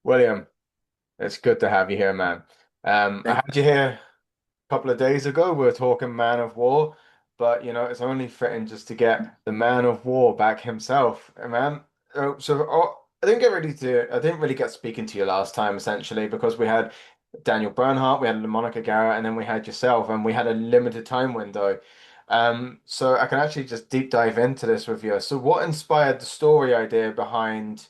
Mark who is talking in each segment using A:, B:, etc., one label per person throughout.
A: William, it's good to have you here, man. I
B: Thank
A: had you here a couple of days ago. We were talking Man of War, but it's only fitting just to get the Man of War back himself, man. I didn't really get speaking to you last time, essentially, because we had Daniel Bernhardt, we had Monica Garrett, and then we had yourself, and we had a limited time window. So I can actually just deep dive into this with you. So, what inspired the story idea behind?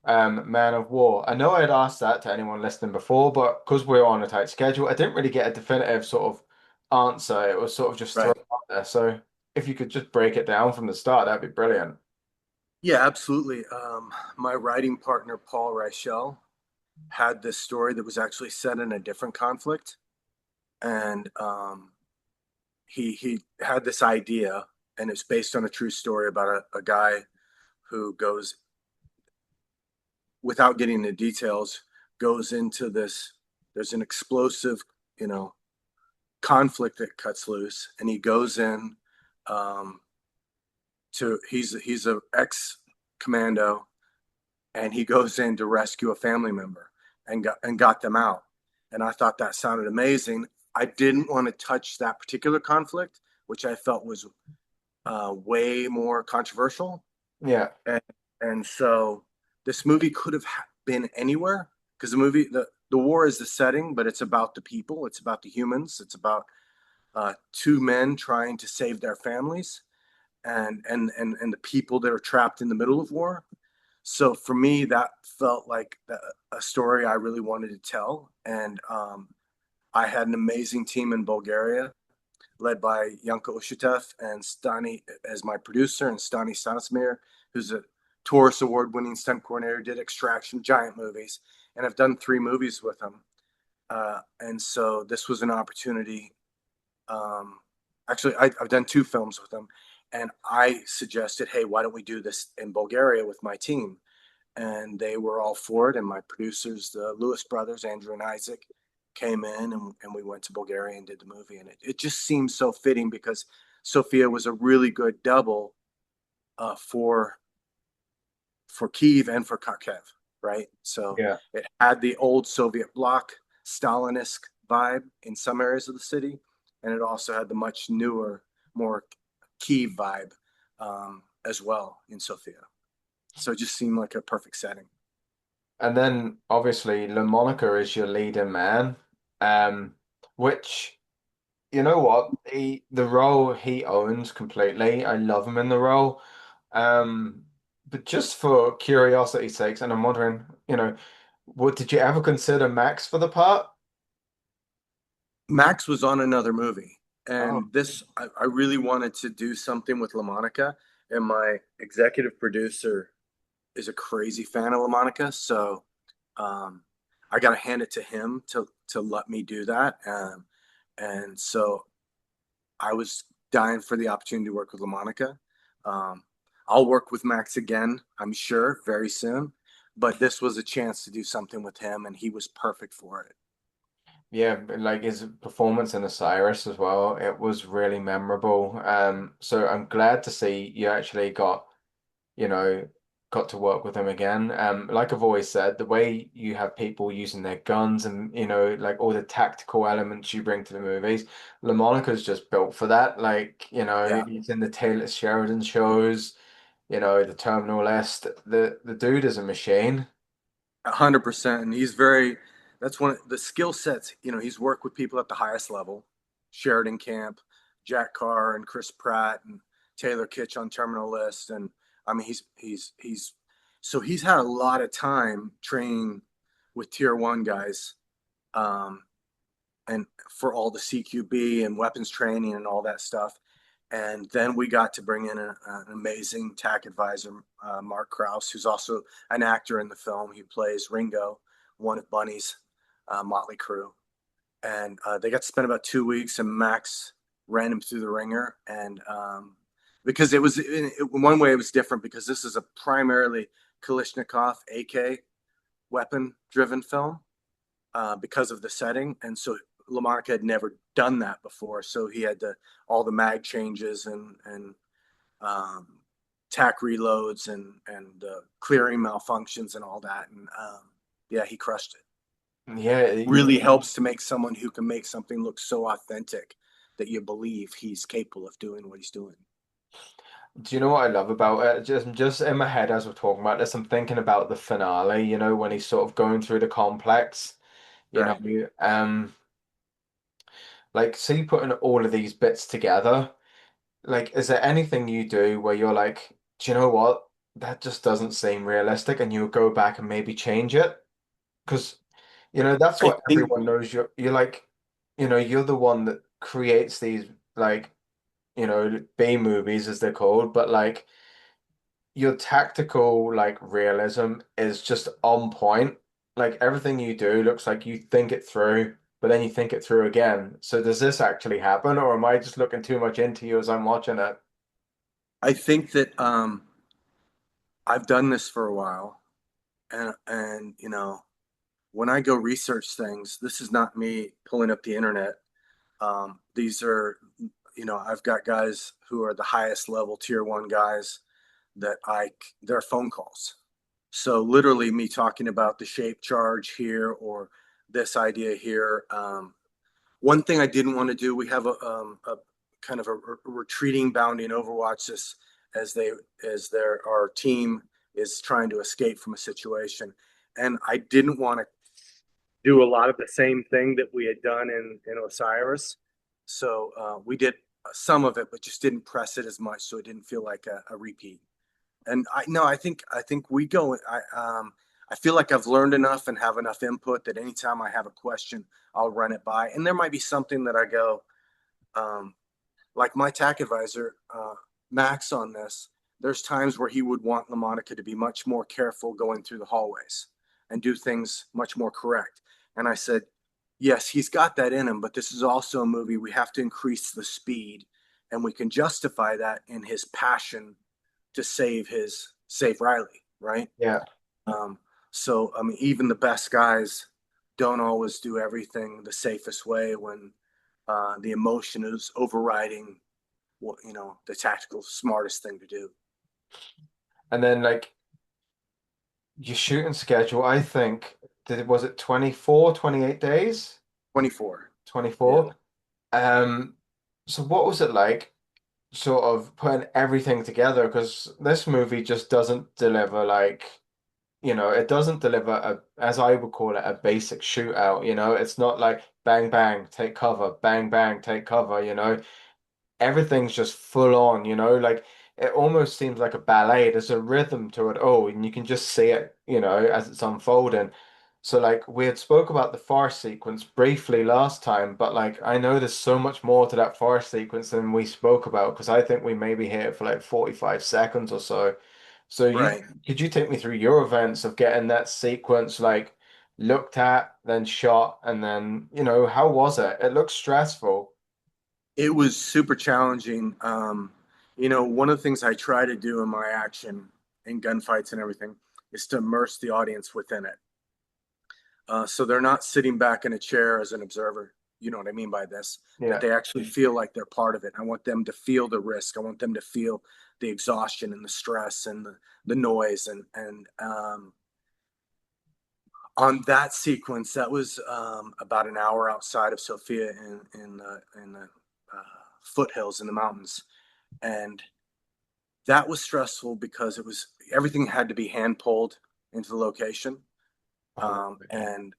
A: Man of War. I know I had asked that to anyone listening before, but because we're on a tight schedule, I didn't really get a definitive sort of answer. It was sort of just thrown
B: Right.
A: out there. So if you could just break it down from the start, that'd be brilliant.
B: Yeah, absolutely. My writing partner, Paul Reichel, had this story that was actually set in a different conflict. And he had this idea, and it's based on a true story about a guy who goes, without getting the details, goes into this. There's an explosive, you know, conflict that cuts loose, and he goes in um, he's a ex commando, and he goes in to rescue a family member and got them out. And I thought that sounded amazing. I didn't want to touch that particular conflict, which I felt was way more controversial.
A: Yeah.
B: And, and so this movie could have been anywhere because the war is the setting, but it's about the people, it's about the humans, it's about two men trying to save their families and the people that are trapped in the middle of war. So for me, that felt like a story I really wanted to tell. And I had an amazing team in Bulgaria, led by Yanko Ushatev and Stani as my producer, and Stani Stanismir, who's a Taurus Award-winning stunt coordinator, did Extraction, giant movies, and I've done 3 movies with him. And so this was an opportunity. Um, Actually, I've done 2 films with him, and I suggested, hey, why don't we do this in Bulgaria with my team? And they were all for it. And my producers, the Lewis brothers, Andrew and Isaac, came in, and we went to Bulgaria and did the movie. And it just seemed so fitting because Sophia was a really good double uh, for for Kiev and for Kharkiv, right? So
A: Yeah.
B: it had the old Soviet bloc Stalinist vibe in some areas of the city, and it also had the much newer, more Kiev vibe as well in Sofia. So it just seemed like a perfect setting.
A: And then obviously LaMonica is your leading man. Um, which you know what? The role he owns completely. I love him in the role. But just for curiosity's sakes, and I'm wondering, what did you ever consider Max for the part?
B: Max was on another movie,
A: Oh,
B: and I really wanted to do something with LaMonica, and my executive producer is a crazy fan of LaMonica, so um, I got to hand it to him to let me do that, and so I was dying for the opportunity to work with LaMonica. Um, I'll work with Max again, I'm sure, very soon, but this was a chance to do something with him, and he was perfect for it.
A: yeah, like his performance in Osiris as well. It was really memorable. So I'm glad to see you actually you know, got to work with him again. Like I've always said, the way you have people using their guns and, like all the tactical elements you bring to the movies, LaMonica's just built for that. Like,
B: Yeah,
A: he's in the Taylor Sheridan shows, the Terminal List. The dude is a machine.
B: 100%. And he's very, that's one of the skill sets. He's worked with people at the highest level, Sheridan Camp, Jack Carr, and Chris Pratt, and Taylor Kitsch on Terminal List. And I mean, so he's had a lot of time training with tier one guys, um, and for all the CQB and weapons training and all that stuff. And then we got to bring in an amazing TAC advisor, Mark Krause, who's also an actor in the film. He plays Ringo, one of Bunny's Motley Crue. And they got to spend about 2 weeks, and Max ran him through the ringer. And because one way it was different because this is a primarily Kalishnikov AK weapon driven film because of the setting. And so Lamarck had never done that before. So he had all the mag changes and um, tack reloads and clearing malfunctions and all that. And yeah, he crushed it.
A: Yeah,
B: Really helps to make someone who can make something look so authentic that you believe he's capable of doing what he's doing.
A: do you know what I love about it? Just in my head as we're talking about this, I'm thinking about the finale, when he's sort of going through the complex, you know,
B: Right.
A: like see putting all of these bits together. Like, is there anything you do where you're like, do you know what? That just doesn't seem realistic, and you go back and maybe change it? Because, that's
B: I
A: what
B: think
A: everyone knows. You're like, you're the one that creates these like, B movies as they're called, but like your tactical like realism is just on point. Like everything you do looks like you think it through, but then you think it through again. So does this actually happen, or am I just looking too much into you as I'm watching it?
B: I think that I've done this for a while, and when I go research things, this is not me pulling up the internet. These are, I've got guys who are the highest level tier one guys that they're phone calls. So literally me talking about the shape charge here or this idea here. One thing I didn't want to do, we have a kind of a retreating bounding Overwatch this as they as their our team is trying to escape from a situation. And I didn't want to do a lot of the same thing that we had done in Osiris. So we did some of it, but just didn't press it as much, so it didn't feel like a repeat. And I no, I think we go. I feel like I've learned enough and have enough input that anytime I have a question, I'll run it by. And there might be something that I go, um, like my TAC advisor, Max, on this. There's times where he would want LaMonica to be much more careful going through the hallways and do things much more correct. And I said, yes, he's got that in him, but this is also a movie. We have to increase the speed, and we can justify that in his passion to save Riley, right?
A: Yeah.
B: Um, so I mean, even the best guys don't always do everything the safest way when the emotion is overriding what the tactical smartest thing to do.
A: And then like your shooting schedule, I think, was it 24, 28 days?
B: 24. Yeah.
A: 24. Um, so what was it like sort of putting everything together? Because this movie just doesn't deliver like, it doesn't deliver as I would call it, a basic shootout, it's not like bang bang, take cover, bang bang, take cover. Everything's just full on, like it almost seems like a ballet. There's a rhythm to it all, and you can just see it, as it's unfolding. So like we had spoke about the farce sequence briefly last time, but like I know there's so much more to that farce sequence than we spoke about because I think we maybe hit it for like 45 seconds or so. So
B: Right.
A: could you take me through your events of getting that sequence like looked at, then shot, and then, how was it? It looks stressful.
B: It was super challenging. One of the things I try to do in my action in gunfights and everything is to immerse the audience within it. So they're not sitting back in a chair as an observer. You know what I mean by this? That
A: Yeah.
B: they actually feel like they're part of it. I want them to feel the risk. I want them to feel the exhaustion and the stress and the noise. And on that sequence, that was about an hour outside of Sofia in the foothills in the mountains, and that was stressful because it was everything had to be hand pulled into the location,
A: Oh,
B: and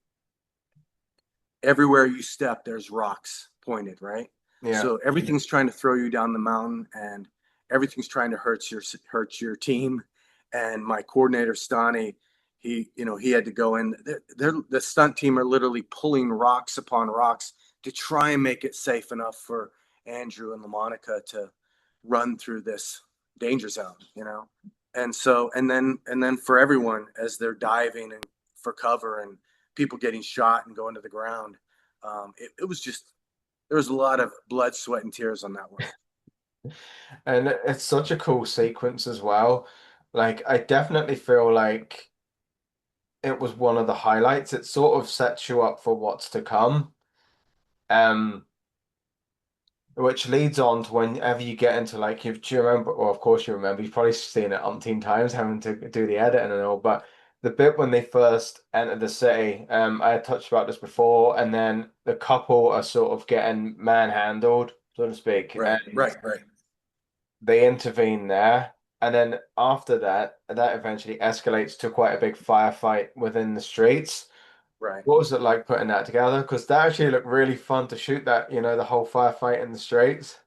B: everywhere you step, there's rocks pointed, right?
A: yeah.
B: So everything's trying to throw you down the mountain, and everything's trying to hurt your team. And my coordinator Stani, he had to go in. The stunt team are literally pulling rocks upon rocks to try and make it safe enough for Andrew and LaMonica to run through this danger zone, And so, and then for everyone as they're diving and for cover and people getting shot and going to the ground, it was just there was a lot of blood, sweat, and tears on that one.
A: And it's such a cool sequence as well. Like, I definitely feel like it was one of the highlights. It sort of sets you up for what's to come. Um, which leads on to whenever you get into like, do you remember? Well, of course you remember. You've probably seen it umpteen times, having to do the editing and all. But the bit when they first enter the city, I had touched about this before, and then the couple are sort of getting manhandled, so to speak,
B: Right,
A: and
B: right, right,
A: they intervene there. And then after that, that eventually escalates to quite a big firefight within the streets.
B: right.
A: What was it like putting that together? Because that actually looked really fun to shoot that, the whole firefight in the streets.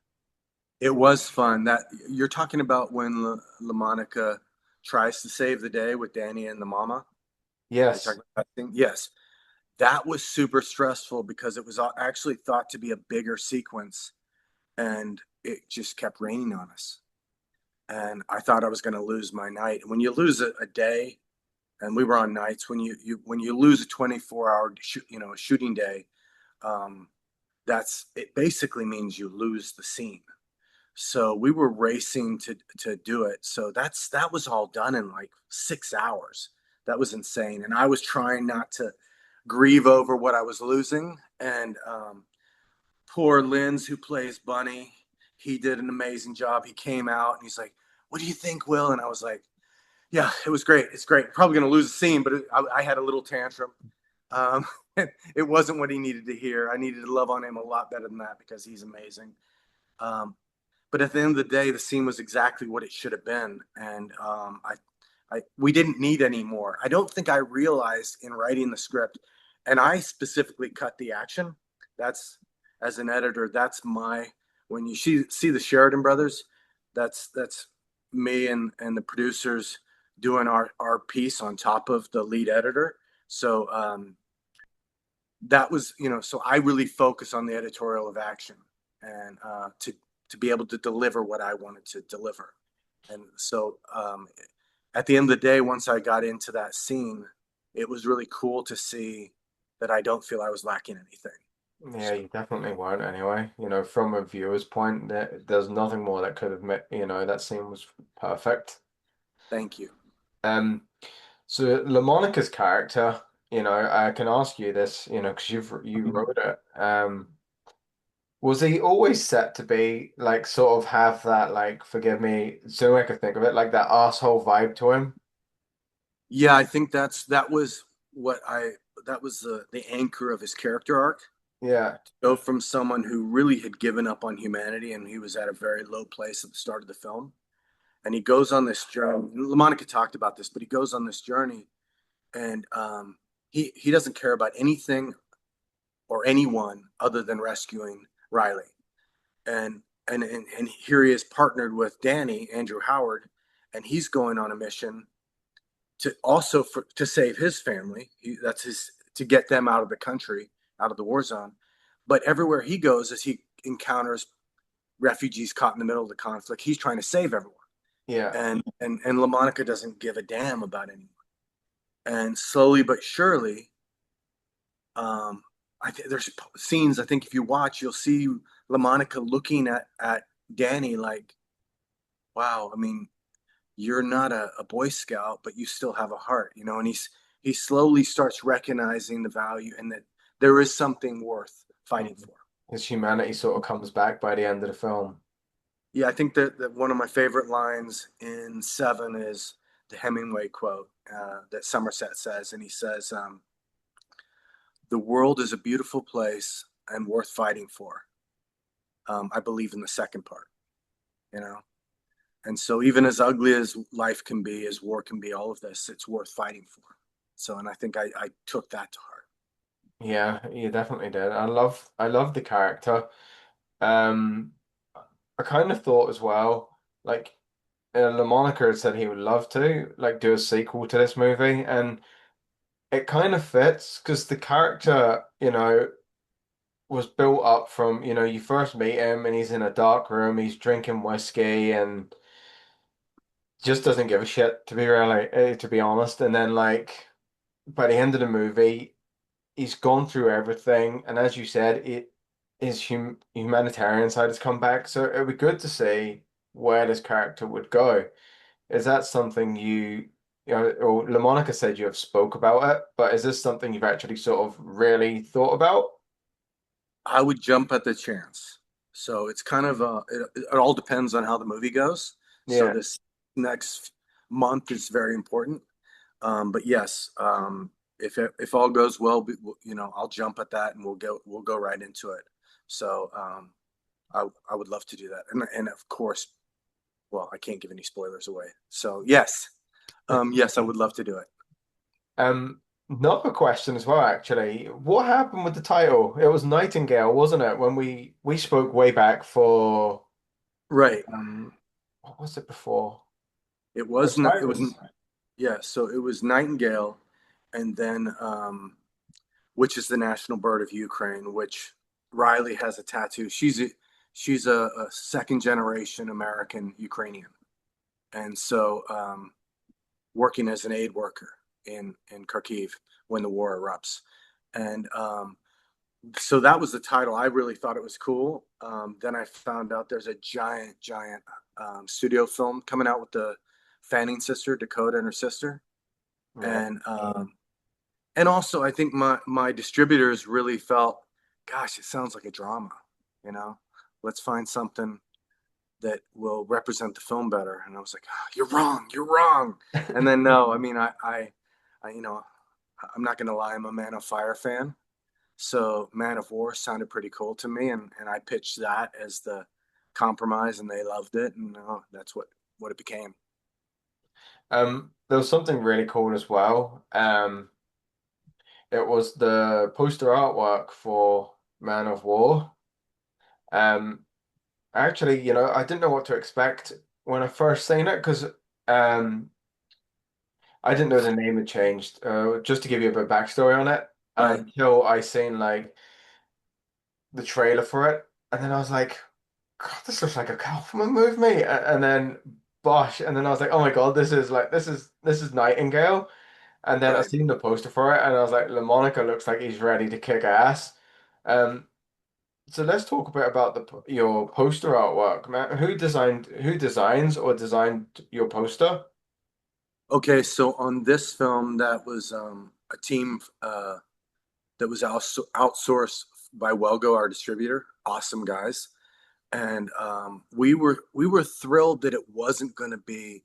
B: It was fun. That you're talking about when LaMonica tries to save the day with Danny and the mama. Are you
A: Yes.
B: talking about that thing? Yes. That was super stressful because it was actually thought to be a bigger sequence, and it just kept raining on us. And I thought I was going to lose my night. When you lose a day, and we were on nights, when you lose a 24-hour shooting day, um, that's it. Basically means you lose the scene. So we were racing to do it. So that was all done in like 6 hours. That was insane. And I was trying not to grieve over what I was losing. And poor Linz, who plays Bunny, he did an amazing job. He came out and he's like, "What do you think, Will?" And I was like, "Yeah, it was great. It's great. Probably going to lose the scene, but I had a little tantrum. Um, it wasn't what he needed to hear. I needed to love on him a lot better than that because he's amazing. Um, but at the end of the day, the scene was exactly what it should have been, and we didn't need any more. I don't think I realized in writing the script, and I specifically cut the action. That's as an editor, that's my when you see the Sheridan Brothers, that's me and the producers doing our piece on top of the lead editor. So that was so I really focus on the editorial of action and to be able to deliver what I wanted to deliver. And so at the end of the day, once I got into that scene, it was really cool to see that I don't feel I was lacking anything.
A: Yeah,
B: So
A: you definitely weren't anyway. From a viewer's point, there's nothing more that could have made, that scene was perfect.
B: thank you.
A: Um, so LaMonica's character, I can ask you this, because you
B: Mhm.
A: wrote it. Was he always set to be like sort of have that like forgive me, so I could think of it like that asshole vibe to him?
B: Yeah, I think that was what I that was the anchor of his character arc.
A: Yeah,
B: Go from someone who really had given up on humanity and he was at a very low place at the start of the film, and he goes on this journey. LaMonica talked about this, but he goes on this journey, and he doesn't care about anything or anyone other than rescuing Riley. And here he is partnered with Danny Andrew Howard, and he's going on a mission to also to save his family. That's his to get them out of the country, out of the war zone. But everywhere he goes, as he encounters refugees caught in the middle of the conflict, he's trying to save everyone.
A: yeah.
B: And LaMonica doesn't give a damn about anyone. And slowly but surely, there's scenes. I think if you watch, you'll see LaMonica looking at Danny like, "Wow, I mean, you're not a Boy Scout, but you still have a heart, you know." And he slowly starts recognizing the value and that there is something worth fighting
A: Mhm.
B: for.
A: His humanity sort of comes back by the end of the film.
B: Yeah, I think that one of my favorite lines in Seven is the Hemingway quote that Somerset says, and he says, "The world is a beautiful place and worth fighting for." I believe in the second part, you know. And so, even as ugly as life can be, as war can be, all of this, it's worth fighting for. So, and I think I took that to heart.
A: Yeah, you definitely did. I love the character. Um, I kind of thought as well, like LaMonica had said he would love to like do a sequel to this movie, and it kind of fits because the character, was built up from, you first meet him and he's in a dark room, he's drinking whiskey and just doesn't give a shit to be honest. And then like by the end of the movie, he's gone through everything, and as you said, his humanitarian side has come back. So it'd be good to see where this character would go. Is that something or LaMonica said you have spoke about it, but is this something you've actually sort of really thought about?
B: I would jump at the chance. So it's kind of it all depends on how the movie goes. So
A: Yeah.
B: this next month is very important. But yes, if all goes well, I'll jump at that and we'll go right into it. So I would love to do that, and of course, well, I can't give any spoilers away. So yes, yes, I would love to do it.
A: Um, Another question as well, actually. What happened with the title? It was Nightingale, wasn't it? When we spoke way back for
B: Right.
A: what was it before?
B: It it was
A: Osiris.
B: yeah. So it was Nightingale, and then which is the national bird of Ukraine, which Riley has a tattoo. She's a second generation American Ukrainian, and so working as an aid worker in Kharkiv when the war erupts, and so that was the title. I really thought it was cool. Then I found out there's a giant studio film coming out with the Fanning sister, Dakota and her sister,
A: Right.
B: and and also I think my distributors really felt, gosh, it sounds like a drama. You know, let's find something that will represent the film better. And I was like, oh, you're wrong, you're wrong. And then no, I mean, I I'm not gonna lie, I'm a Man of Fire fan. So Man of War sounded pretty cool to me, and I pitched that as the compromise, and they loved it, and that's what it became.
A: There was something really cool as well. It was the poster artwork for Man of War. Um, Actually, I didn't know what to expect when I first seen it because um, I didn't know the name had changed. Just to give you a bit of backstory on it,
B: Right,
A: until I seen like the trailer for it, and then I was like, God, this looks like a Kaufman movie. And then Bosh, and then I was like, oh my God, this is Nightingale. And then I
B: right.
A: seen the poster for it, and I was like, LaMonica looks like he's ready to kick ass. Um, so let's talk a bit about your poster artwork, man. Who designs or designed your poster?
B: Okay, so on this film, that was a team that was outsourced by Welgo, our distributor. Awesome guys, and we were thrilled that it wasn't going to be.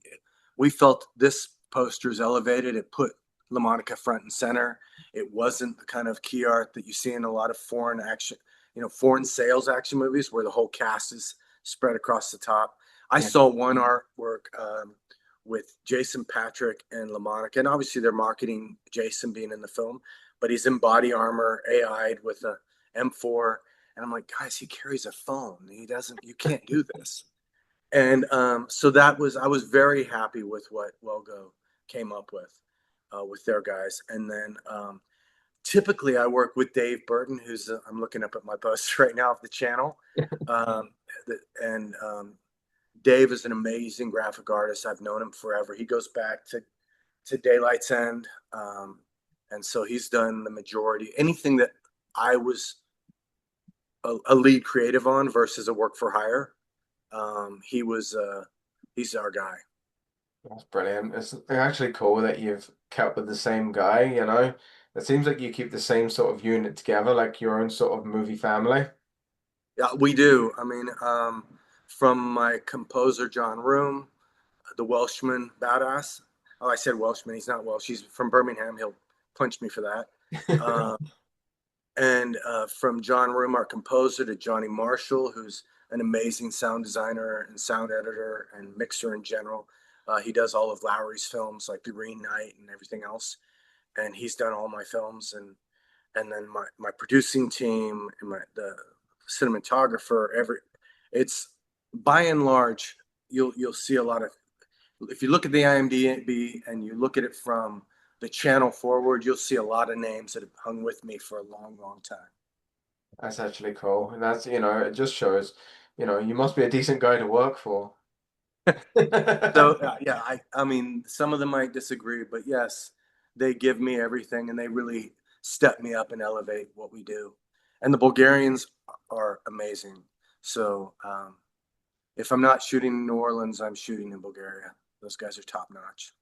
B: We felt this poster is elevated. It put LaMonica front and center. It wasn't the kind of key art that you see in a lot of foreign action, foreign sales action movies where the whole cast is spread across the top. I
A: Yeah.
B: saw one artwork with Jason Patrick and LaMonica, and obviously they're marketing Jason being in the film, but he's in body armor, AI'd with a M4, and I'm like, guys, he carries a phone. He doesn't. You can't do this. And so I was very happy with what Welgo came up with their guys. And then typically I work with Dave Burton, who's I'm looking up at my post right now of the channel. Um, and Dave is an amazing graphic artist. I've known him forever. He goes back to Daylight's End. And so he's done the majority, anything that I was a lead creative on versus a work for hire. He's our guy.
A: That's brilliant. It's actually cool that you've kept with the same guy. It seems like you keep the same sort of unit together, like your own sort of movie family.
B: Yeah, we do. I mean, from my composer John Room, the Welshman badass. Oh, I said Welshman. He's not Welsh. He's from Birmingham. He'll punch me for that. Uh, and from John Room, our composer, to Johnny Marshall, who's an amazing sound designer and sound editor and mixer in general. He does all of Lowry's films like The Green Knight and everything else, and he's done all my films. And then my producing team and the cinematographer. It's by and large, you'll see a lot of, if you look at the IMDb and you look at it from the channel forward, you'll see a lot of names that have hung with me for a long time.
A: That's actually cool. And it just shows, you must be a decent guy to work for.
B: So yeah, I mean, some of them might disagree, but yes, they give me everything, and they really step me up and elevate what we do. And the Bulgarians are amazing. So if I'm not shooting in New Orleans, I'm shooting in Bulgaria. Those guys are top notch.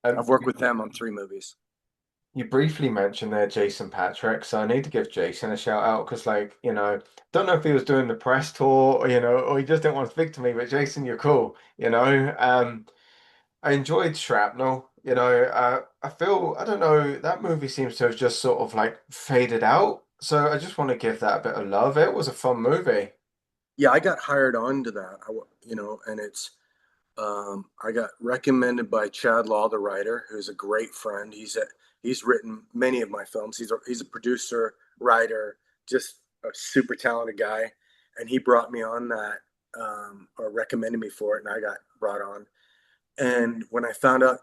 B: I've worked
A: You
B: with them on 3 movies.
A: you briefly mentioned there Jason Patrick, so I need to give Jason a shout out because, like, don't know if he was doing the press tour or he just didn't want to speak to me, but Jason, you're cool. I enjoyed Shrapnel. I feel, I don't know, that movie seems to have just sort of like faded out. So I just want to give that a bit of love. It was a fun movie.
B: Yeah, I got hired on to that. And it's I got recommended by Chad Law, the writer, who's a great friend. He's written many of my films. He's a producer, writer, just a super talented guy, and he brought me on that, or recommended me for it, and I got brought on. And when I found out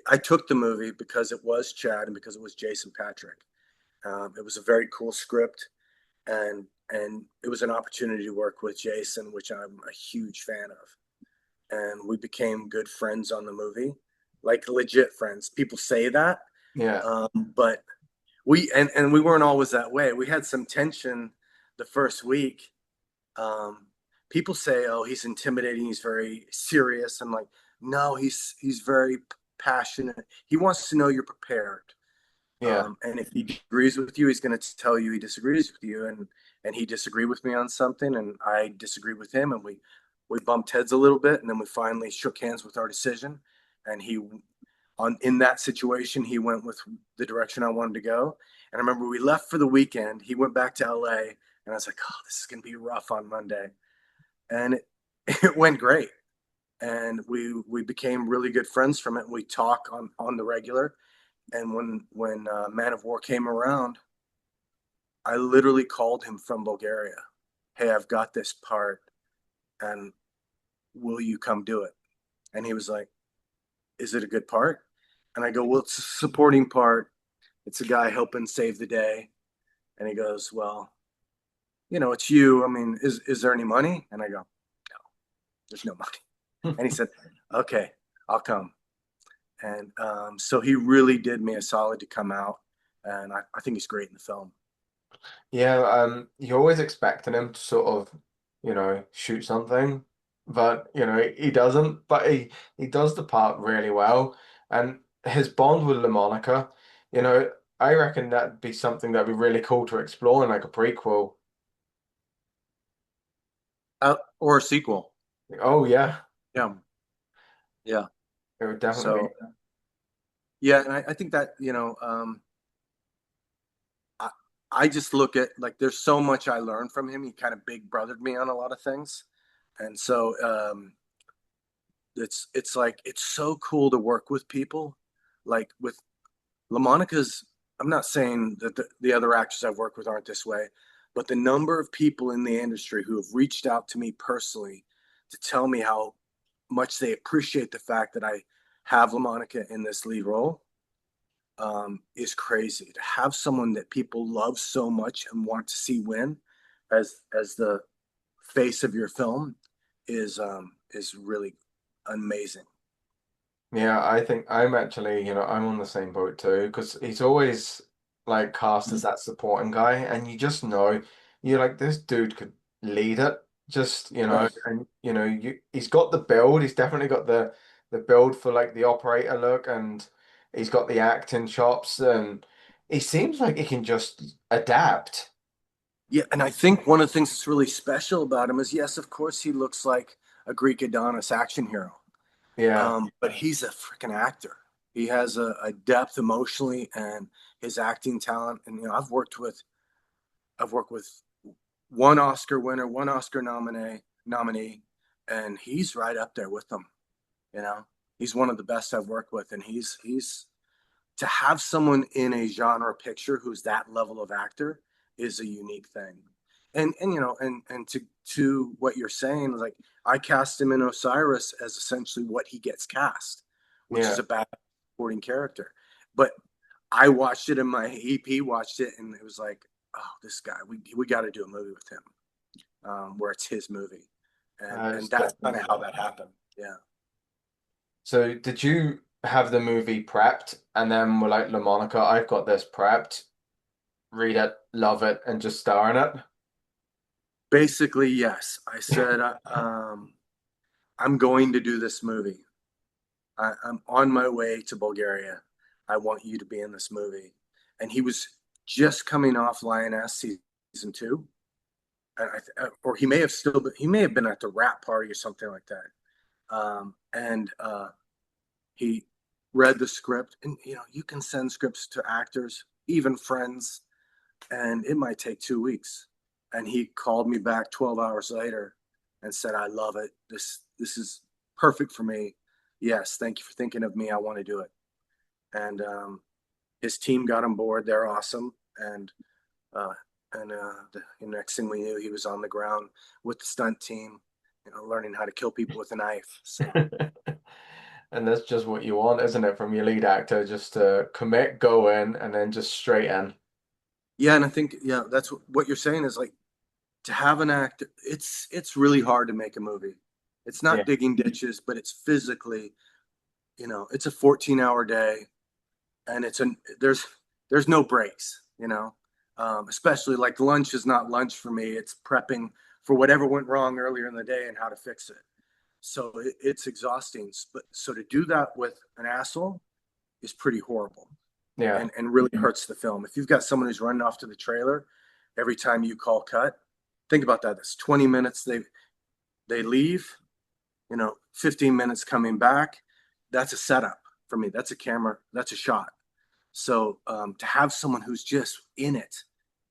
B: I took the movie because it was Chad and because it was Jason Patrick. It was a very cool script, and it was an opportunity to work with Jason, which I'm a huge fan of. And we became good friends on the movie, like legit friends. People say that,
A: Yeah.
B: but and we weren't always that way. We had some tension the first week. Um, People say, "Oh, he's intimidating. He's very serious." I'm like, "No, he's very passionate. He wants to know you're prepared.
A: Yeah.
B: And if he agrees with you, he's going to tell you he disagrees with you. And he disagreed with me on something, and I disagreed with him, and we bumped heads a little bit, and then we finally shook hands with our decision. And he on in that situation, he went with the direction I wanted to go. And I remember we left for the weekend. He went back to LA, and I was like, "Oh, this is going to be rough on Monday," and it went great. And we became really good friends from it. We talk on the regular, and when Man of War came around, I literally called him from Bulgaria. Hey, I've got this part, and will you come do it? And he was like, "Is it a good part?" And I go, "Well, it's a supporting part. It's a guy helping save the day." And he goes, "Well, it's you. I mean, is there any money?" And I go, "No, there's no money." And he said, "Okay, I'll come." And so he really did me a solid to come out, and I think he's great in the film.
A: Yeah, you're always expecting him to sort of, shoot something, but he doesn't. But he does the part really well, and his bond with LaMonica, you know, I reckon that'd be something that'd be really cool to explore in like a prequel.
B: Or a sequel.
A: Oh yeah,
B: Yeah, yeah.
A: it would definitely.
B: So yeah, and I think that I, I just look at, like, there's so much I learned from him. He kind of big brothered me on a lot of things, and so it's like it's so cool to work with people, like with LaMonica's. I'm not saying that the other actors I've worked with aren't this way, but the number of people in the industry who have reached out to me personally to tell me how much they appreciate the fact that I have LaMonica in this lead role, is crazy. To have someone that people love so much and want to see win as the face of your film is really amazing.
A: Yeah, I think I'm actually, I'm on the same boat too, because he's always like cast as that supporting guy, and you just know, you're like, this dude could lead it, just,
B: Right.
A: and he's got the build, he's definitely got the build for like the operator look, and he's got the acting chops, and he seems like he can just adapt.
B: Yeah, and I think one of the things that's really special about him is, yes, of course, he looks like a Greek Adonis action hero,
A: Yeah,
B: but he's a freaking actor. He has a depth emotionally, and his acting talent. And I've worked with one Oscar winner, one Oscar nominee, and he's right up there with them. You know, he's one of the best I've worked with, and he's to have someone in a genre picture who's that level of actor is a unique thing. And to what you're saying, like, I cast him in Osiris as essentially what he gets cast, which is
A: yeah.
B: a bad supporting character. But I watched it, and my EP watched it, and it was like, "Oh, this guy, we got to do a movie with him, where it's his movie," and
A: It's
B: that's kind
A: definitely.
B: of how that happened. Yeah.
A: So did you have the movie prepped and then were like, LaMonica, I've got this prepped, read it, love it, and just star in it?
B: Basically, yes. I said, I'm going to do this movie. I'm on my way to Bulgaria. I want you to be in this movie. And he was just coming off Lioness season 2, or he may have been at the rap party or something like that. And he read the script, and you can send scripts to actors, even friends, and it might take 2 weeks. And he called me back 12 hours later and said, "I love it. This is perfect for me. Yes, thank you for thinking of me. I want to do it." And his team got on board. They're awesome. Uh, the next thing we knew, he was on the ground with the stunt team, learning how to kill people with a knife. So
A: And that's just what you want, isn't it, from your lead actor? Just to commit, go in, and then just straight in.
B: yeah, and I think that's what you're saying is like to have an actor. It's really hard to make a movie. It's
A: Yeah.
B: not digging ditches, but it's physically, it's a 14-hour day, and there's no breaks. Especially like lunch is not lunch for me. It's prepping for whatever went wrong earlier in the day and how to fix it. So it's exhausting. But so to do that with an asshole is pretty horrible,
A: Yeah.
B: and really hurts the film. If you've got someone who's running off to the trailer every time you call cut, think about that. That's 20 minutes. They leave, 15 minutes coming back. That's a setup for me. That's a camera. That's a shot. So to have someone who's just in it,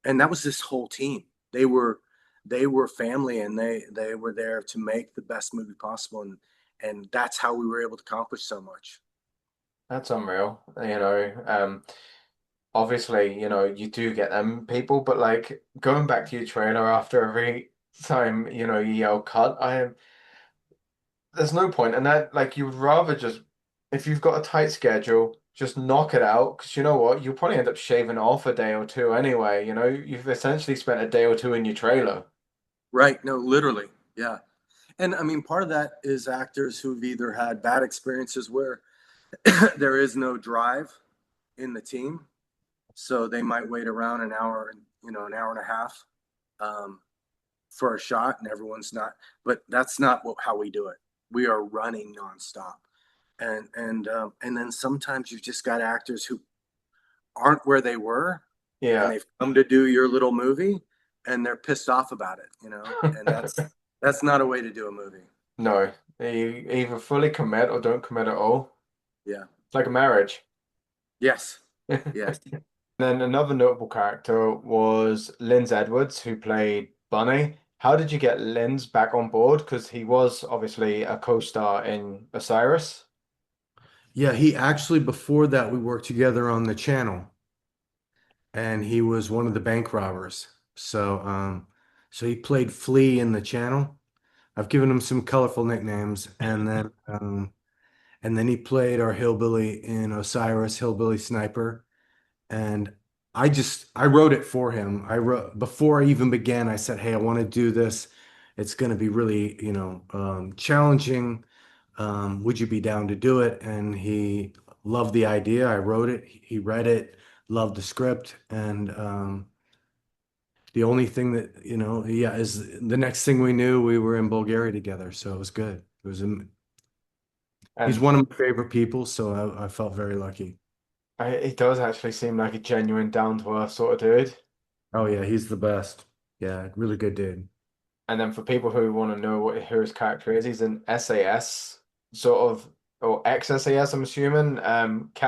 B: and that was this whole team. They were family, and they were there to make the best movie possible, and that's how we were able to accomplish so much.
A: That's unreal. Obviously, you do get them people, but like going back to your trailer after every time, you yell cut, there's no point in that. Like you would rather just, if you've got a tight schedule, just knock it out. Because you know what? You'll probably end up shaving off a day or two anyway. You've essentially spent a day or two in your trailer.
B: Right? No, literally, yeah. And I mean, part of that is actors who've either had bad experiences where there is no drive in the team, so they might wait around an hour, an hour and a half, um, for a shot, and everyone's not. But that's not how we do it. We are running nonstop, and then sometimes you've just got actors who aren't where they were, and
A: Yeah.
B: they've come to do your little movie, and they're pissed off about it, and that's not a way to do a movie.
A: No, you either fully commit or don't commit at all.
B: Yeah.
A: It's like a marriage.
B: Yes. Yes.
A: Then another notable character was Linz Edwards, who played Bunny. How did you get Linz back on board? Because he was obviously a co-star in Osiris.
B: Yeah, he actually, before that, we worked together on the channel, and he was one of the bank robbers. So he played Flea in the channel. I've given him some colorful nicknames, and then he played our hillbilly in Osiris, Hillbilly Sniper. And I wrote it for him. I wrote before I even began, I said, "Hey, I want to do this. It's going to be really, challenging. Would you be down to do it?" And he loved the idea. I wrote it. He read it, loved the script, and the only thing that, yeah, is the next thing we knew, we were in Bulgaria together. So it was good. He's
A: And
B: one of my favorite people, so I felt very lucky.
A: he does actually seem like a genuine down-to-earth sort of dude.
B: Oh yeah, he's the best. Yeah, really good dude.
A: And then for people who want to know who his character is, he's an SAS sort of, or ex-SAS, I'm assuming.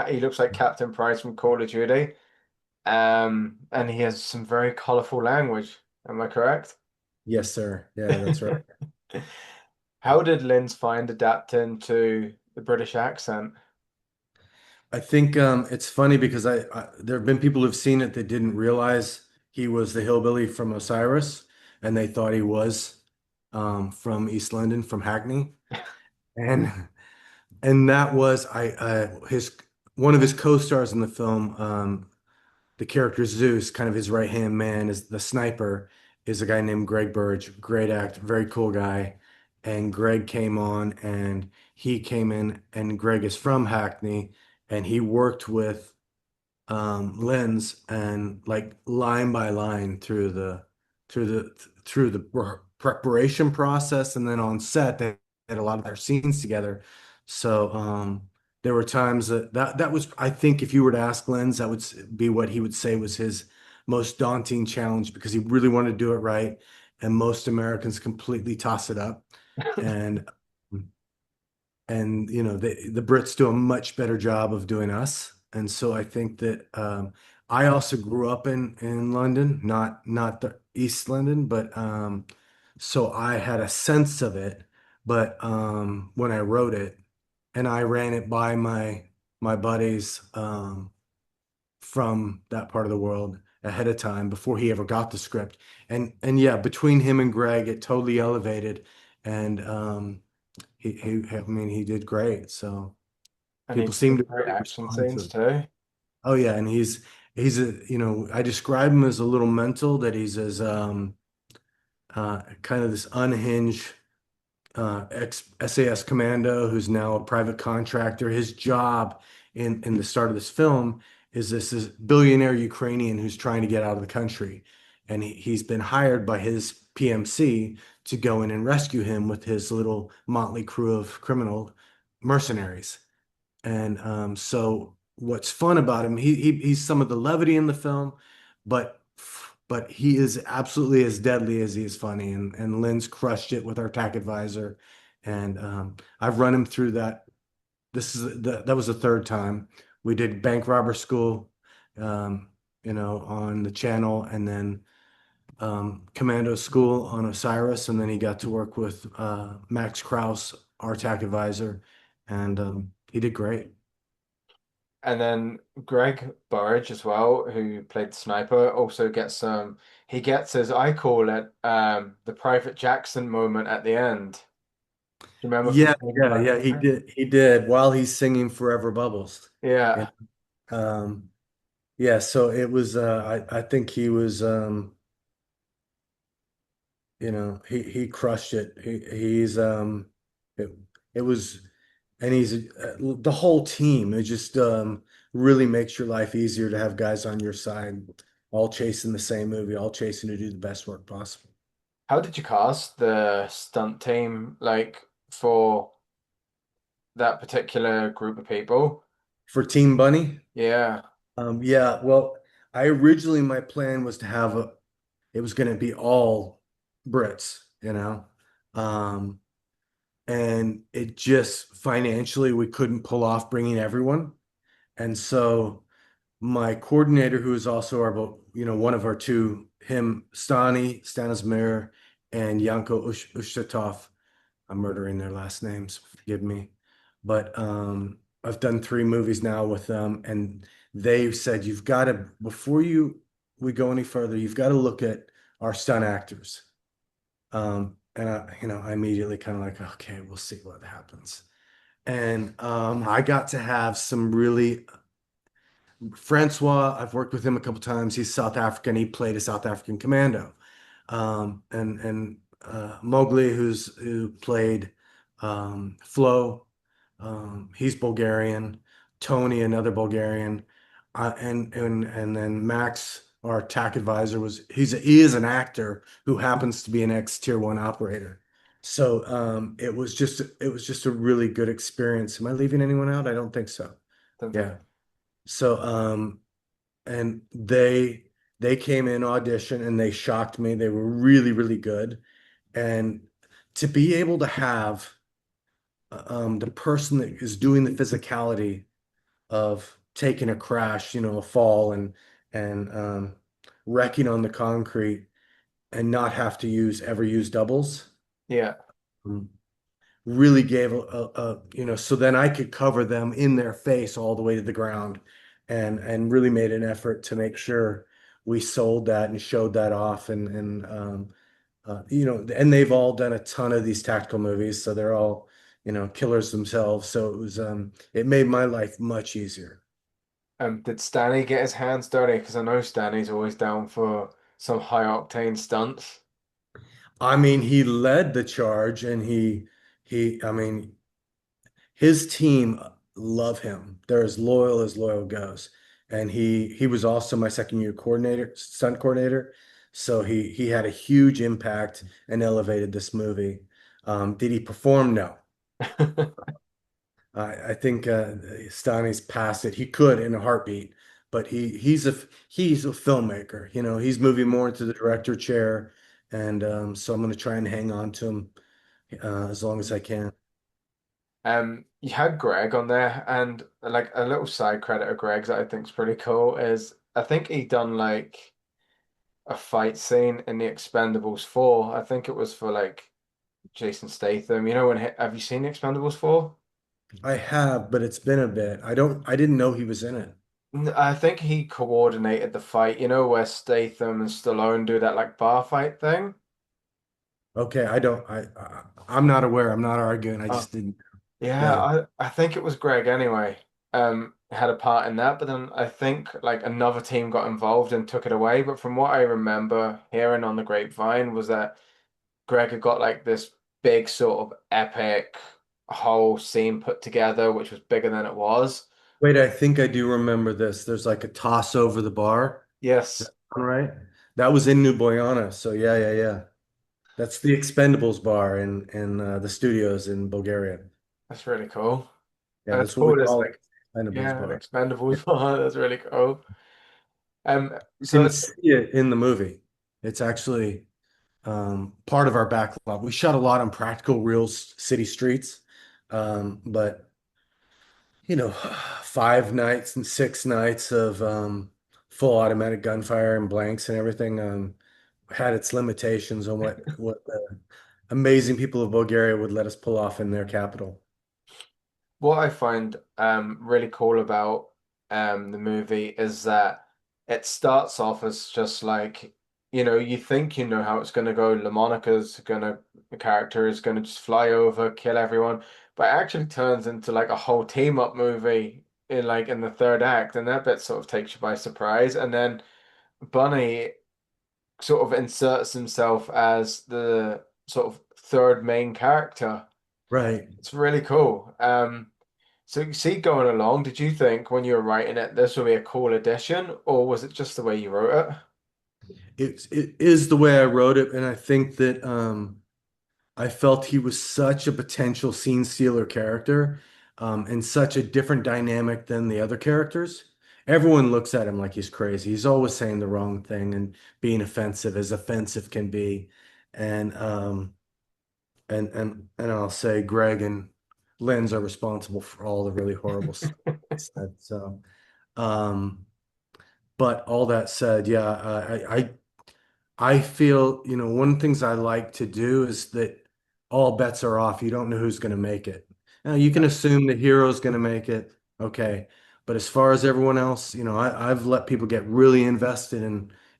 A: He looks like Captain Price from Call of Duty. And he has some very colorful language. Am I correct?
B: Yes, sir. Yeah, that's right.
A: How did Linz find adapting to the British accent?
B: I think it's funny because there have been people who've seen it that didn't realize he was the hillbilly from Osiris, and they thought he was from East London, from Hackney, and that was his one of his co-stars in the film. The character Zeus, kind of his right-hand man, is the sniper, is a guy named Greg Burge. Great act, very cool guy. And Greg came on, and he came in, and Greg is from Hackney, and he worked with lens and like line by line through the through the preparation process, and then on set they had a lot of their scenes together. So there were times that was, I think, if you were to ask Lens, that would be what he would say was his most daunting challenge, because he really wanted to do it right, and most Americans completely toss it up. And
C: and the Brits do a much better job of doing us. And so I think that I also grew up in London, not the East London, but so I had a sense of it. But when I wrote it, and I ran it by my buddies from that part of the world ahead of time before he ever got the script, and yeah, between him and Greg, it totally elevated, and I mean, he did great. So
A: And he
C: people
A: did
C: seem
A: some
C: to
A: great
C: really
A: action
C: respond
A: scenes
C: to it.
A: too.
C: Oh yeah, and he's a I describe him as a little mental, that he's as kind of this unhinged ex SAS commando who's now a private contractor. His job in the start of this film is this billionaire Ukrainian who's trying to get out of the country, and he's been hired by his PMC to go in and rescue him with his little motley crew of criminal mercenaries. And so what's fun about him, he's some of the levity in the film, but he is absolutely as deadly as he is funny. And Lynn's crushed it with our TAC advisor. And I've run him through that. That was the third time. We did Bank Robber School, on the channel, and then Commando School on Osiris, and then he got to work with Max Kraus, our TAC advisor, and he did great.
A: And then Greg Burridge as well, who played the sniper, also gets he gets, as I call it, the Private Jackson moment at the end. Do you remember from
C: Yeah,
A: Saving
C: yeah,
A: Private
C: yeah. He
A: Ryan?
C: did. He did while he's singing "Forever Bubbles." Yeah.
A: Yeah.
C: Um, yeah. So it was. I think he was. He crushed it. He's. It, it was, and he's the whole team. It just really makes your life easier to have guys on your side, all chasing the same movie, all chasing to do the best work possible.
A: How did you cast the stunt team like for that particular group of people?
C: For Team Bunny,
A: Yeah.
C: yeah. Well, I originally my plan was to have it was going to be all Brits. Um, and it just financially we couldn't pull off bringing everyone. And so my coordinator, who is also one of our two, Stanismir, and Yanko Ushtatov, I'm murdering their last names, forgive me. But I've done 3 movies now with them, and they said you've got to, before we go any further, you've got to look at our stunt actors. And I immediately kind of like, okay, we'll see what happens. And I got to have some really Francois. I've worked with him a couple times. He's South African. He played a South African commando. And Mowgli, who played Flo, he's Bulgarian. Tony, another Bulgarian, and then Max, our TAC advisor, he is an actor who happens to be an ex-Tier 1 operator. So it was just a really good experience. Am I leaving anyone out? I don't think so.
A: Don't think.
C: Yeah. So and they came in audition and they shocked me. They were really, really good. And to be able to have the person that is doing the physicality of taking a crash, a fall and wrecking on the concrete and not have to ever use doubles,
A: Yeah.
C: um, really gave so then I could cover them in their face all the way to the ground, and really made an effort to make sure we sold that and showed that off, and they've all done a ton of these tactical movies, so they're all killers themselves. So it made my life much easier.
A: Did Stanley get his hands dirty? Because I know Stanley's always down for some high octane stunts.
C: I mean, he led the charge, and I mean, his team love him. They're as loyal goes. And he was also my second year stunt coordinator. So he had a huge impact and elevated this movie. Did he perform? No. I think Stani's past it. He could in a heartbeat, but he's a filmmaker. He's moving more into the director chair, and so I'm going to try and hang on to him as long as I can.
A: You had Greg on there, and like a little side credit of Greg's that I think's pretty cool is I think he done like a fight scene in the Expendables 4. I think it was for like Jason Statham. You know have you seen the Expendables 4?
C: I have, but it's been a bit. I didn't know he was in it.
A: I think he coordinated the fight, you know, where Statham and Stallone do that like bar fight thing.
C: Okay, I don't. I'm not aware. I'm not arguing. I
A: Oh,
C: just didn't.
A: yeah,
C: Yeah.
A: I think it was Greg anyway. Had a part in that, but then I think like another team got involved and took it away. But from what I remember hearing on the grapevine was that Greg had got like this big sort of epic whole scene put together, which was bigger than it was.
C: Wait, I think I do remember this. There's like a toss over the bar. Is
A: Yes,
C: that right? That was in New Boyana. So yeah, yeah, yeah. That's the Expendables bar in the studios in Bulgaria.
A: that's really cool.
C: Yeah,
A: That's
C: that's what we
A: cool. It's
C: call it.
A: like,
C: Expendables
A: yeah, an
C: bar. Yeah.
A: Expendables one. That's really cool.
C: You
A: So
C: can
A: it's
C: see it in the movie. It's actually part of our backlog. We shot a lot on practical real city streets, but you know, 5 nights and 6 nights of full automatic gunfire and blanks and everything had its limitations on what the amazing people of Bulgaria would let us pull off in their capital.
A: what I find really cool about the movie is that it starts off as just like, you know, you think you know how it's gonna go. LaMonica's gonna the character is gonna just fly over, kill everyone, but it actually turns into like a whole team up movie in the third act, and that bit sort of takes you by surprise. And then Bunny sort of inserts himself as the sort of third main character.
C: Right.
A: It's really cool. So you see, going along, did you think when you were writing it this would be a cool addition, or was it just the way you wrote it?
C: It is the way I wrote it, and I think that I felt he was such a potential scene stealer character, and such a different dynamic than the other characters. Everyone looks at him like he's crazy. He's always saying the wrong thing and being offensive as offensive can be. And and I'll say Greg and Lenz are responsible for all the really horrible stuff he said. So, um, but all that said, yeah, I feel, one of the things I like to do is that all bets are off. You don't know who's going to make it. Now, you can assume the hero's going to make it. Okay. But as far as everyone else, I've let people get really invested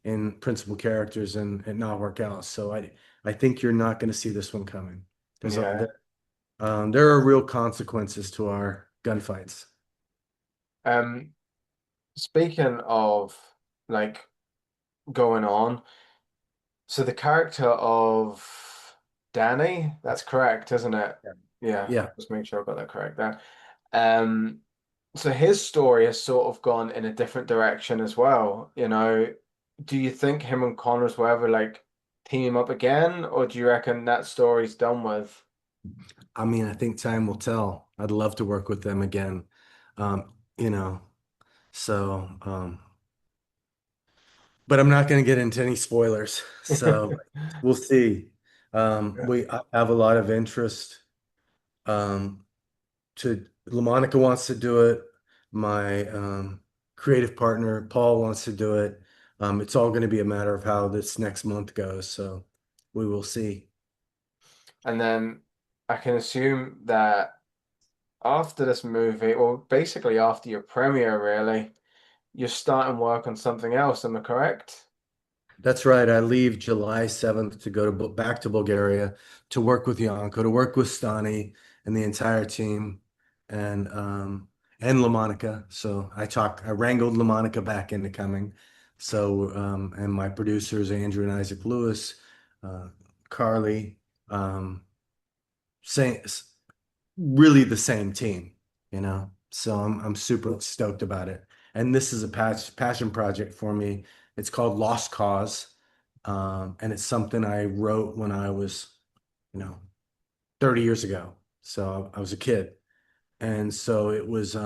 C: in principal characters and not work out. So I think you're not going to see this one coming.
A: Yeah.
C: There are real consequences to our gunfights.
A: Um, Speaking of like going on, so the character of Danny, that's correct, isn't it?
C: Yeah.
A: Yeah,
C: Yeah.
A: just make sure I got that correct there. Um, so his story has sort of gone in a different direction as well. You know, do you think him and Connors will ever like team up again, or do you reckon that story's done with?
C: I mean, I think time will tell. I'd love to work with them again. You know, so, but I'm not going to get into any spoilers. So we'll see. I have a lot of interest. Um, LaMonica wants to do it. My creative partner, Paul, wants to do it. It's all going to be a matter of how this next month goes. So we will see.
A: And then I can assume that after this movie, or basically after your premiere, really, you're starting work on something else. Am I correct?
C: That's right. I leave July 7th to go back to Bulgaria to work with Yanko, to work with Stani and the entire team and LaMonica. So I wrangled LaMonica back into coming. So and my producers, Andrew and Isaac Lewis, uh, Carly, same, really the same team. So I'm super stoked about it. And this is a passion project for me. It's called Lost Cause. And it's something I wrote when I was, you know, 30 years ago. So I was a kid. And so it was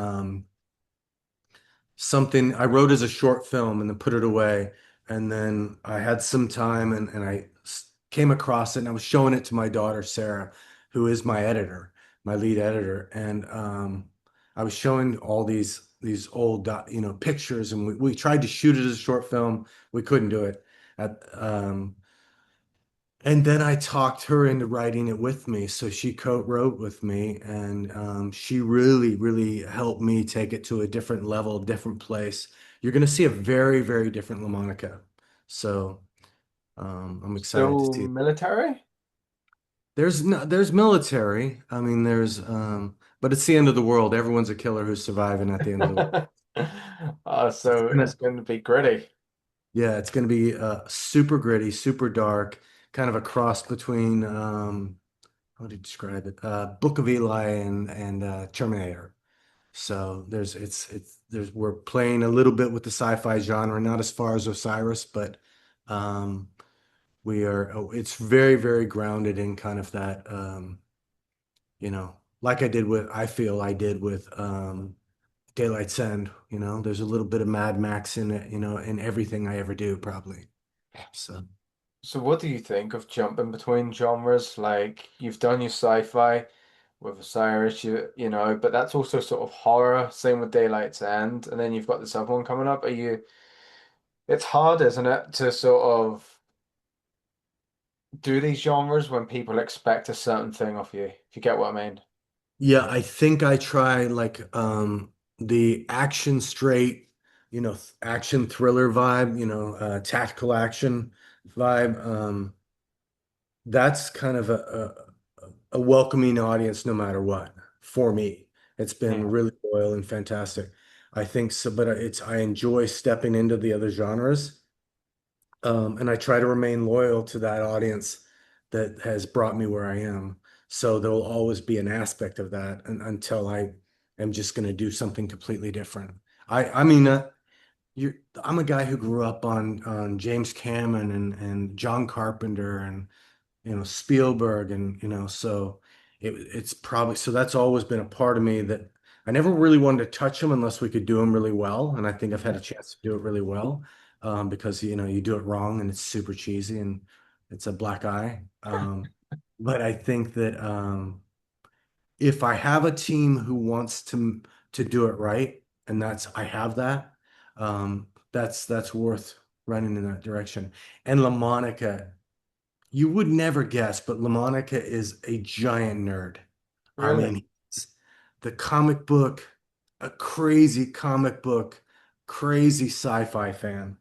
C: something I wrote as a short film and then put it away. And then I had some time and came across it and I was showing it to my daughter, Sarah, who is my editor. my lead editor, and I was showing all these old pictures, and we tried to shoot it as a short film. We couldn't do it. And then I talked her into writing it with me. So she co-wrote with me, and she really, really helped me take it to a different level, different place. You're going to see a very, very different LaMonica. So I'm excited to
A: Still
C: see it.
A: military?
C: There's no, there's military. I mean, but it's the end of the world. Everyone's a killer who's surviving at the end of the world. It's
A: So it's
C: gonna,
A: going to be gritty.
C: yeah, it's gonna be super gritty, super dark, kind of a cross between how do you describe it? Book of Eli and Terminator. So we're playing a little bit with the sci-fi genre, not as far as Osiris, but um, it's very, very grounded in kind of that, like I feel I did with Daylight's End. There's a little bit of Mad Max in it, in everything I ever do, probably. So.
A: So what do you think of jumping between genres? Like you've done your sci-fi with Osiris, but that's also sort of horror. Same with Daylight's End, and then you've got this other one coming up. It's hard, isn't it, to sort of do these genres when people expect a certain thing of you, if you get what I mean.
C: Yeah, I think I try like the action straight, action thriller vibe, tactical action vibe. That's kind of a welcoming audience no matter what for me. It's been
A: Yeah.
C: really loyal and fantastic. I think so, but I enjoy stepping into the other genres. And I try to remain loyal to that audience that has brought me where I am. So there'll always be an aspect of that until I am just going to do something completely different. I mean, you're, I'm a guy who grew up on James Cameron and John Carpenter and Spielberg, and so it's probably, so that's always been a part of me that I never really wanted to touch them unless we could do them really well, and I think I've had a chance to do it really well, because you do it wrong and it's super cheesy and it's a black eye, but I think that if I have a team who wants to do it right, and I have that, that's worth running in that direction. And LaMonica, you would never guess, but LaMonica is a giant nerd. I
A: Really?
C: mean, he's the comic book, a crazy comic book, crazy sci-fi fan.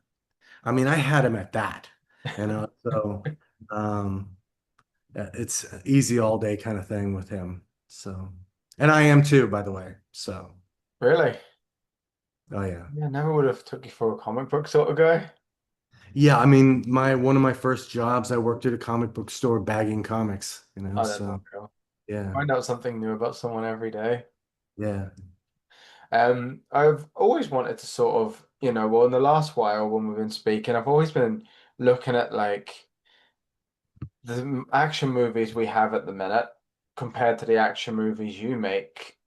C: I mean, I had him at that, so um, it's easy all day kind of thing with him. So, and I am too, by the way. So,
A: Really?
C: oh yeah.
A: Yeah, never would have took you for a comic book sort of guy.
C: Yeah, I mean, my one of my first jobs, I worked at a comic book store bagging comics,
A: Oh, that's
C: so
A: unreal.
C: yeah,
A: Find out something new about someone every day.
C: yeah.
A: I've always wanted to sort of, well, in the last while when we've been speaking, I've always been looking at like the action movies we have at the minute compared to the action movies you make.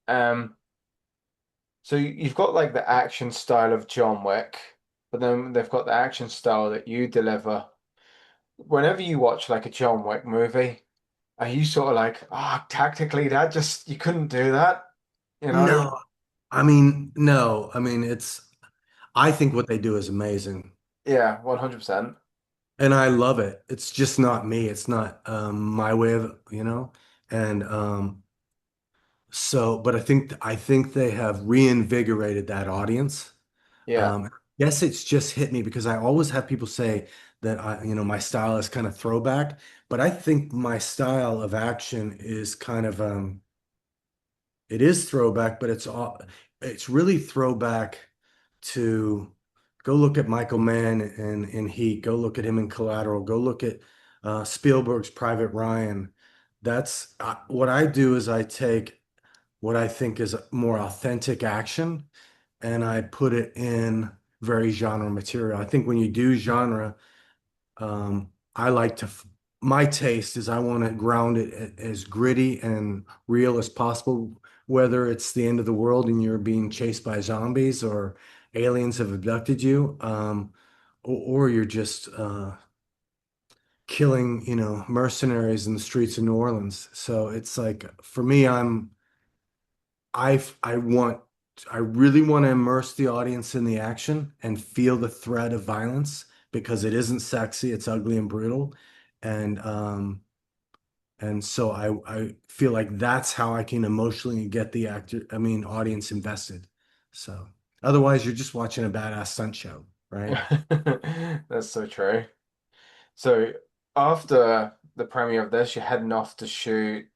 A: So you've got like the action style of John Wick, but then they've got the action style that you deliver. Whenever you watch like a John Wick movie, are you sort of like, tactically that just you couldn't do that, you know?
C: No, I mean, no, I mean, I think what they do is amazing
A: Yeah, 100%.
C: and I love it. It's just not me. It's not my way of, and but I think they have reinvigorated that audience.
A: Yeah.
C: Yes, it's just hit me because I always have people say that my style is kind of throwback, but I think my style of action is kind of it is throwback, but it's really throwback to go look at Michael Mann in Heat, go look at him in Collateral, go look at Spielberg's Private Ryan. That's what I do is I take what I think is more authentic action and I put it in very genre material. I think when you do genre, I like my taste is I want to ground it as gritty and real as possible, whether it's the end of the world and you're being chased by zombies or aliens have abducted you, or you're just killing, mercenaries in the streets of New Orleans. So it's like for me, I want I really want to immerse the audience in the action and feel the threat of violence because it isn't sexy, it's ugly and brutal. And so I feel like that's how I can emotionally get the audience invested. So otherwise you're just watching a badass stunt show, right?
A: That's so true. So after the premiere of this, you're heading off to shoot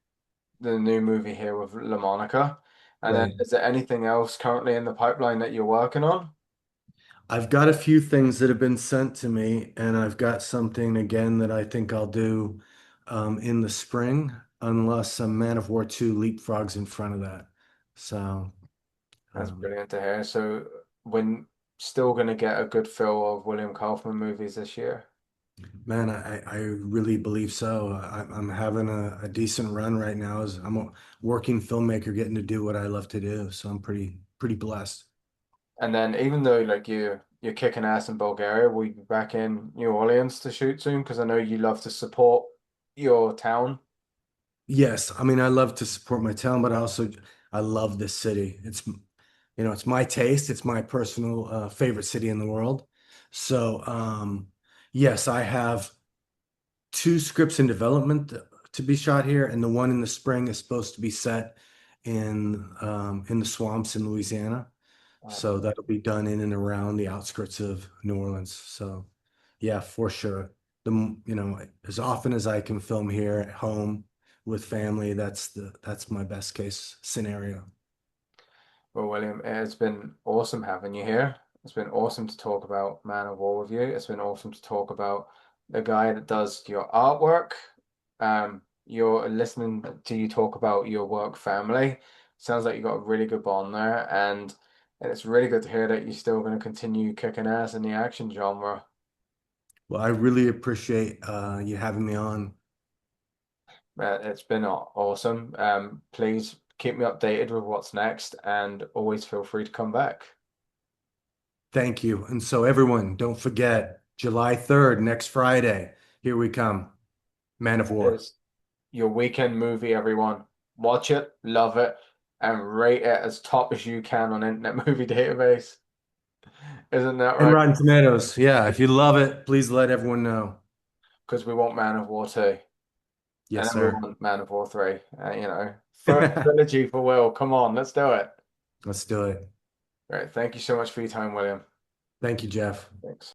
A: the new movie here with La Monica. And then
C: Right.
A: is there anything else currently in the pipeline that you're working on?
C: I've got a few things that have been sent to me, and I've got something again that I think I'll do in the spring, unless a Man of War 2 leapfrogs in front of that. So,
A: That's
C: um,
A: brilliant to hear. So we're still going to get a good fill of William Kaufman movies this year.
C: man, I really believe so. I'm having a decent run right now as I'm a working filmmaker getting to do what I love to do. So I'm pretty blessed.
A: And then even though like you're kicking ass in Bulgaria, will you be back in New Orleans to shoot soon? Because I know you love to support your town.
C: Yes, I mean I love to support my town, but I love this city. It's my taste. It's my personal favorite city in the world. So yes, I have two scripts in development to be shot here, and the one in the spring is supposed to be set in the swamps in Louisiana. So
A: Nice.
C: that'll be done in and around the outskirts of New Orleans. So yeah, for sure. As often as I can film here at home with family, that's my best case scenario.
A: Well, William, it's been awesome having you here. It's been awesome to talk about Man of War with you. It's been awesome to talk about the guy that does your artwork. You're listening to you talk about your work family. Sounds like you got a really good bond there, and it's really good to hear that you're still going to continue kicking ass in the action genre.
C: Well, I really appreciate you having me on.
A: It's been awesome. Please keep me updated with what's next, and always feel free to come back.
C: Thank you. And so everyone, don't forget, July 3rd, next Friday, here we come. Man of War.
A: Is your weekend movie, everyone. Watch it, love it, and rate it as top as you can on Internet Movie Database. Isn't that
C: And
A: right?
C: Rotten Tomatoes. Yeah, if you love it, please let everyone know.
A: Because we want Man of War 2, and
C: Yes,
A: then we
C: sir.
A: want Man of War 3. Third trilogy for Will. Come on, let's do it.
C: Let's do it.
A: Right. Thank you so much for your time, William.
C: Thank you, Jeff.
A: Thanks.